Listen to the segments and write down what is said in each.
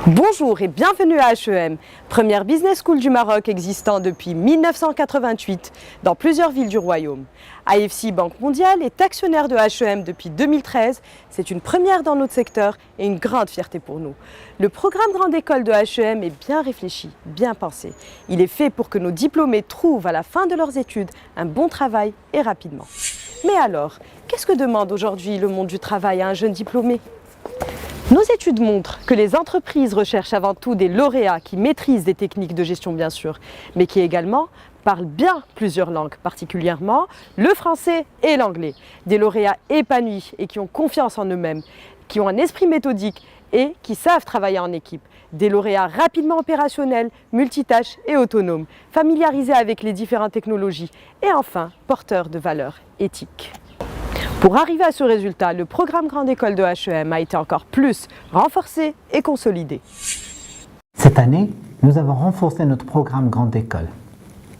Bonjour et bienvenue à HEM, première business school du Maroc existant depuis 1988 dans plusieurs villes du royaume. AFC Banque Mondiale est actionnaire de HEM depuis 2013. C'est une première dans notre secteur et une grande fierté pour nous. Le programme Grande École de HEM est bien réfléchi, bien pensé. Il est fait pour que nos diplômés trouvent à la fin de leurs études un bon travail et rapidement. Mais alors, qu'est-ce que demande aujourd'hui le monde du travail à un jeune diplômé ? Nos études montrent que les entreprises recherchent avant tout des lauréats qui maîtrisent des techniques de gestion bien sûr, mais qui également parlent bien plusieurs langues, particulièrement le français et l'anglais. Des lauréats épanouis et qui ont confiance en eux-mêmes, qui ont un esprit méthodique et qui savent travailler en équipe. Des lauréats rapidement opérationnels, multitâches et autonomes, familiarisés avec les différentes technologies et enfin porteurs de valeurs éthiques. Pour arriver à ce résultat, le programme Grande École de HEM a été encore plus renforcé et consolidé. Cette année, nous avons renforcé notre programme Grande École.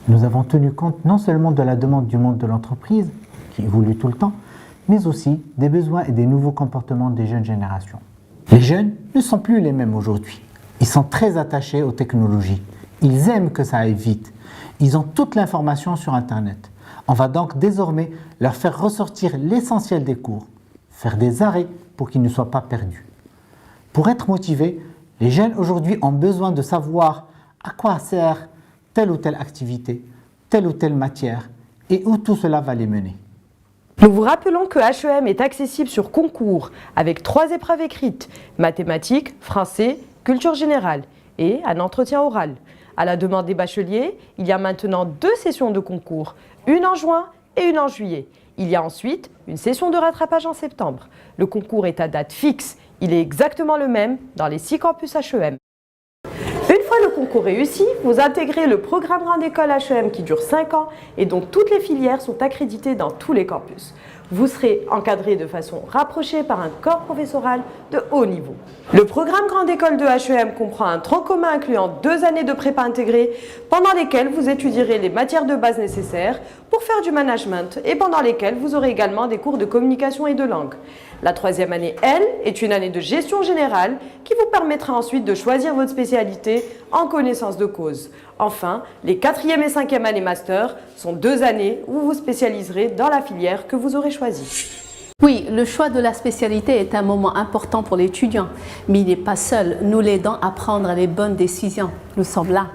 Nous avons tenu compte non seulement de la demande du monde de l'entreprise, qui évolue tout le temps, mais aussi des besoins et des nouveaux comportements des jeunes générations. Les jeunes ne sont plus les mêmes aujourd'hui. Ils sont très attachés aux technologies. Ils aiment que ça aille vite. Ils ont toute l'information sur Internet. On va donc désormais leur faire ressortir l'essentiel des cours, faire des arrêts pour qu'ils ne soient pas perdus. Pour être motivés, les jeunes aujourd'hui ont besoin de savoir à quoi sert telle ou telle activité, telle ou telle matière et où tout cela va les mener. Nous vous rappelons que HEM est accessible sur concours avec 3 épreuves écrites, mathématiques, français, culture générale et un entretien oral. À la demande des bacheliers, il y a maintenant 2 sessions de concours, une en juin et une en juillet. Il y a ensuite une session de rattrapage en septembre. Le concours est à date fixe, il est exactement le même dans les 6 campus HEM. Une fois le concours réussi, vous intégrez le programme Grande École HEM qui dure 5 ans et dont toutes les filières sont accréditées dans tous les campus. Vous serez encadré de façon rapprochée par un corps professoral de haut niveau. Le programme Grande École de HEM comprend un tronc commun incluant 2 années de prépa intégrée pendant lesquelles vous étudierez les matières de base nécessaires pour faire du management et pendant lesquelles vous aurez également des cours de communication et de langue. La 3e année, elle, est une année de gestion générale qui vous permettra ensuite de choisir votre spécialité en connaissance de cause. Enfin, les 4e et 5e années master sont 2 années où vous vous spécialiserez dans la filière que vous aurez choisie. Oui, le choix de la spécialité est un moment important pour l'étudiant, mais il n'est pas seul. Nous l'aidons à prendre les bonnes décisions. Nous sommes là.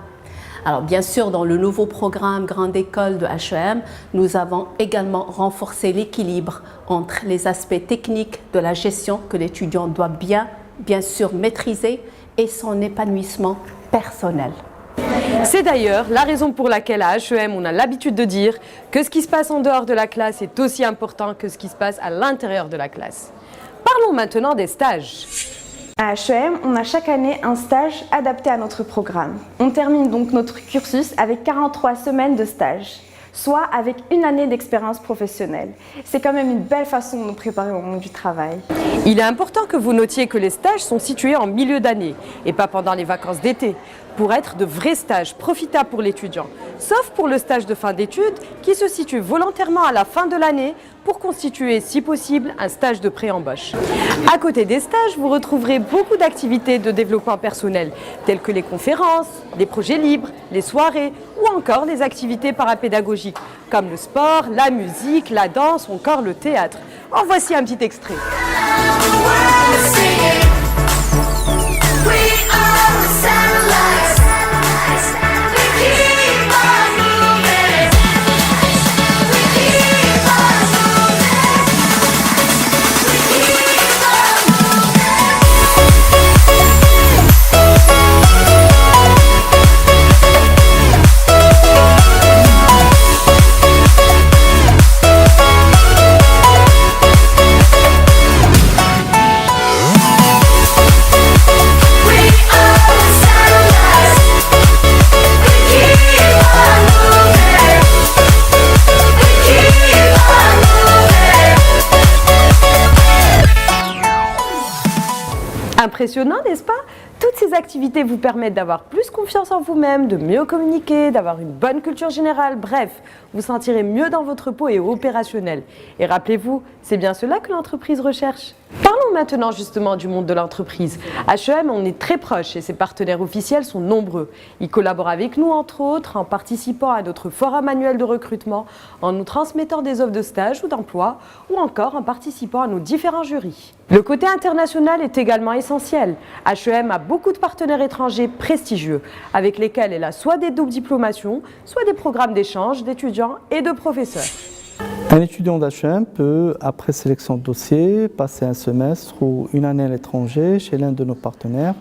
Alors bien sûr, dans le nouveau programme Grande École de HEM, nous avons également renforcé l'équilibre entre les aspects techniques de la gestion que l'étudiant doit bien sûr maîtriser et son épanouissement personnel. C'est d'ailleurs la raison pour laquelle à HEM, on a l'habitude de dire que ce qui se passe en dehors de la classe est aussi important que ce qui se passe à l'intérieur de la classe. Parlons maintenant des stages. À HEM, on a chaque année un stage adapté à notre programme. On termine donc notre cursus avec 43 semaines de stage, soit avec une année d'expérience professionnelle. C'est quand même une belle façon de nous préparer au monde du travail. Il est important que vous notiez que les stages sont situés en milieu d'année et pas pendant les vacances d'été, pour être de vrais stages profitables pour l'étudiant, sauf pour le stage de fin d'études qui se situe volontairement à la fin de l'année pour constituer, si possible, un stage de pré-embauche. À côté des stages, vous retrouverez beaucoup d'activités de développement personnel, telles que les conférences, les projets libres, les soirées ou encore les activités parapédagogiques, comme le sport, la musique, la danse ou encore le théâtre. En voici un petit extrait. Impressionnant, n'est-ce pas? Toutes ces activités vous permettent d'avoir plus confiance en vous-même, de mieux communiquer, d'avoir une bonne culture générale, bref, vous sentirez mieux dans votre peau et opérationnel. Et rappelez-vous, c'est bien cela que l'entreprise recherche. Parlons maintenant justement du monde de l'entreprise. HEM, on est très proche et ses partenaires officiels sont nombreux. Ils collaborent avec nous entre autres en participant à notre forum annuel de recrutement, en nous transmettant des offres de stage ou d'emploi ou encore en participant à nos différents jurys. Le côté international est également essentiel. HEM a beaucoup de partenaires étrangers prestigieux avec lesquels elle a soit des doubles diplomations, soit des programmes d'échange d'étudiants et de professeurs. Un étudiant d'HEM peut, après sélection de dossier, passer un semestre ou une année à l'étranger chez l'un de nos partenaires,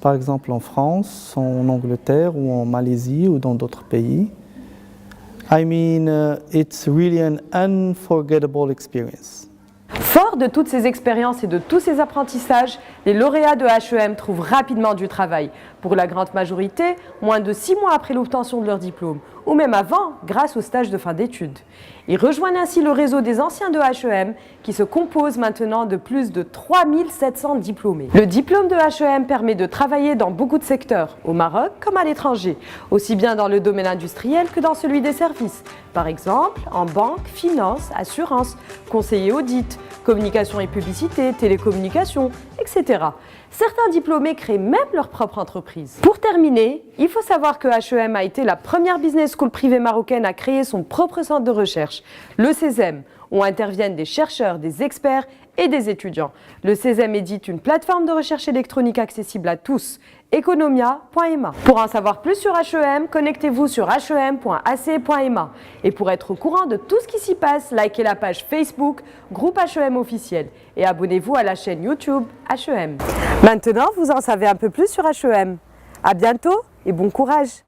par exemple en France, en Angleterre ou en Malaisie ou dans d'autres pays. It's really an unforgettable experience. Fort de toutes ces expériences et de tous ces apprentissages, les lauréats de HEM trouvent rapidement du travail. Pour la grande majorité, moins de 6 mois après l'obtention de leur diplôme, ou même avant, grâce au stage de fin d'études. Ils rejoignent ainsi le réseau des anciens de HEM, qui se compose maintenant de plus de 3700 diplômés. Le diplôme de HEM permet de travailler dans beaucoup de secteurs, au Maroc comme à l'étranger, aussi bien dans le domaine industriel que dans celui des services. Par exemple, en banque, finance, assurance, conseiller audit, communication et publicité, télécommunications, etc. Certains diplômés créent même leur propre entreprise. Pour terminer, il faut savoir que HEM a été la première business school privée marocaine à créer son propre centre de recherche, le CESEM, où interviennent des chercheurs, des experts et des étudiants. Le CESEM édite une plateforme de recherche électronique accessible à tous, economia.ma. Pour en savoir plus sur HEM, connectez-vous sur hem.ac.ma. Et pour être au courant de tout ce qui s'y passe, likez la page Facebook Groupe HEM officiel et abonnez-vous à la chaîne YouTube HEM. Maintenant, vous en savez un peu plus sur HEM. À bientôt et bon courage!